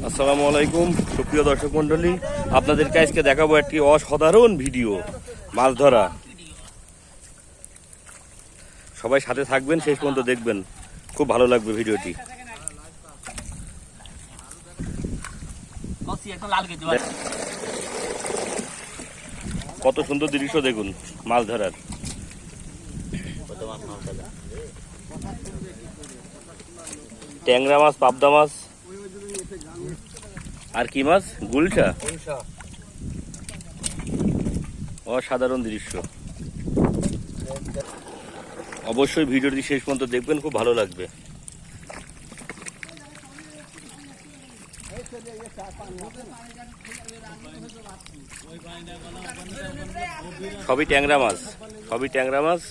আসসালামু আলাইকুম সুপ্রিয় দর্শক মন্ডলী, আপনাদেরকে আজকে দেখাবো একটি অসাধারণ ভিডিও মাছ ধরা। সবাই সাথে থাকবেন, শেষ পর্যন্ত দেখবেন, খুব ভালো লাগবে ভিডিওটি। কত সুন্দর দৃশ্য দেখুন মাছ ধরার। ট্যাংরা মাছ, পাবদা মাছ, আর কি মাছ? গুলশা। অসাধারণ দৃশ্য। অবশ্যই ভিডিওটি শেষ পর্যন্ত দেখবেন, খুব ভালো লাগবে। সবই ট্যাংরা মাছ, সবই ট্যাংরা মাছ।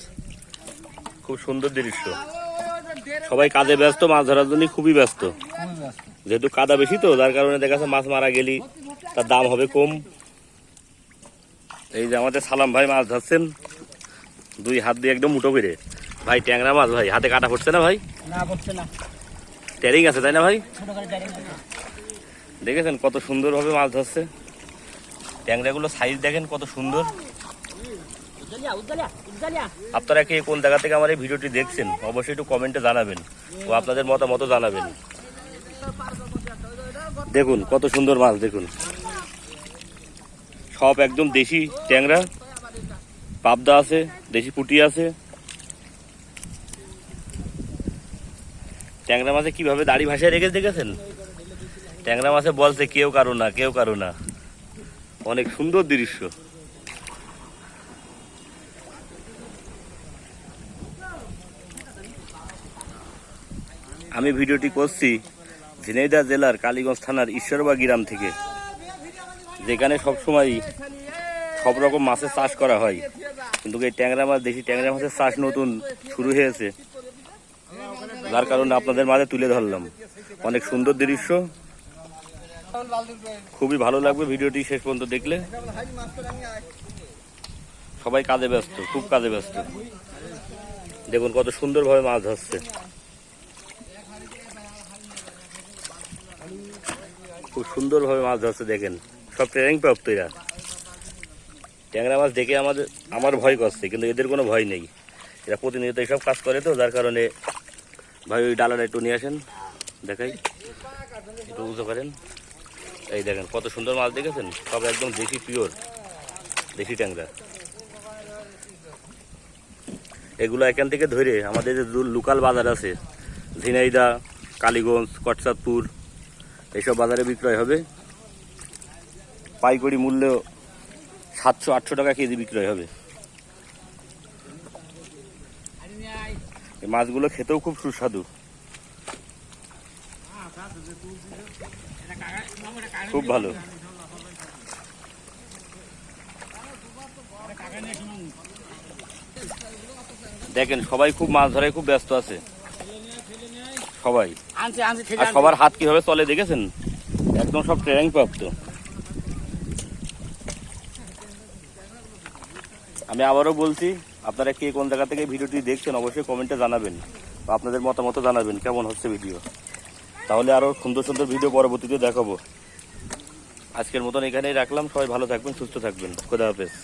খুব সুন্দর দৃশ্য। সবাই কাজে ব্যস্ত, মাছ ধরার জন্য খুবই ব্যস্ত। যেহেতু কাদা বেশি তো, যার কারণে দেখা যাচ্ছে মাছ মারা গেলি তার দাম হবে কম। এই যে আমাদের সালাম ভাই মাছ ধরছেন, দুই হাত দিয়ে একদম মুঠো করে। ভাই ট্যাংরা মাছ, ভাই হাতে কাটা পড়ছে না? ভাই না, পড়ছে না। ট্যারিং আছে তাই না ভাই? দেখেছেন কত সুন্দর ভাবে মাছ ধরছে। ট্যাংরা গুলো সাইজ দেখেন কত সুন্দর। আপনারা কে কোন জায়গা থেকে আমার এই ভিডিওটি দেখছেন অবশ্যই একটু কমেন্টে জানাবেন ও আপনাদের মতামত জানাবেন। দেখুন কত সুন্দর মাছ, দেখুন সব একদম দেশি ট্যাংরা। পাবদা আছে, দেশি পুঁটি আছে। ট্যাংরা মাছে কিভাবে দাড়ি ভাসায় রেখে দেখেছেন? ট্যাংরা মাছে বলছে কেউ কারো না, কেউ কারো না। অনেক সুন্দর দৃশ্য। আমি ভিডিওটি করছি ঝিনাইদহ জেলার কালীগঞ্জ থানার ঈশ্বরবা গ্রাম থেকে, যেখানে সবসময় সব রকম মাছের চাষ করা হয়। কিন্তু এই ট্যাংরা মাছ, দেশি ট্যাংরা মাছের চাষ নতুন শুরু হয়েছে, যার কারণে আপনাদের মাঝে তুলে ধরলাম। অনেক সুন্দর দৃশ্য, খুবই ভালো লাগবে ভিডিওটি শেষ পর্যন্ত দেখলে। সবাই কাজে ব্যস্ত, খুব কাজে ব্যস্ত। দেখুন কত সুন্দরভাবে মাছ ধরছে। খুব সুন্দরভাবে মাছ ধরছে দেখেন। সব ট্রেনিং প্রাপ্ত এরা। ট্যাংরা মাছ দেখে আমার ভয় করছে, কিন্তু এদের কোনো ভয় নেই। এরা প্রতিনিয়ত এইসব কাজ করে তো, যার কারণে। ভাই ওই ডালাটা একটু নিয়ে আসেন, দেখাই, একটু উঁচু করেন। এই দেখেন কত সুন্দর মাছ দেখেছেন। সব একদম দেশি, পিওর দেশি ট্যাংরা। এগুলো এখান থেকে ধরে আমাদের যে লোকাল বাজার আছে, ঝিনাইদহ, কালীগঞ্জ, কটচাঁদপুর, এইসব বাজারে বিক্রয় হবে। পাইকারি মূল্য 700-800 টাকা কেজি বিক্রয় হবে। এই মাছগুলো খেতেও খুব সুস্বাদু, খুব ভালো। দেখেন সবাই খুব মাছ ধরায় খুব ব্যস্ত আছে সবাই। আর সবার হাত কিভাবে চলে দেখেছেন? একদম সব ট্রেনিং প্রাপ্ত। আমি আবারও বলছি, আপনারা কে কোন জায়গা থেকে ভিডিওটি দেখছেন অবশ্যই কমেন্টে জানাবেন, বা আপনাদের মতামত জানাবেন কেমন হচ্ছে ভিডিও। তাহলে আরো সুন্দর সুন্দর ভিডিও পরবর্তীতে দেখাবো। আজকের মতন এখানেই রাখলাম। সবাই ভালো থাকবেন, সুস্থ থাকবেন। খোদা হাফেজ।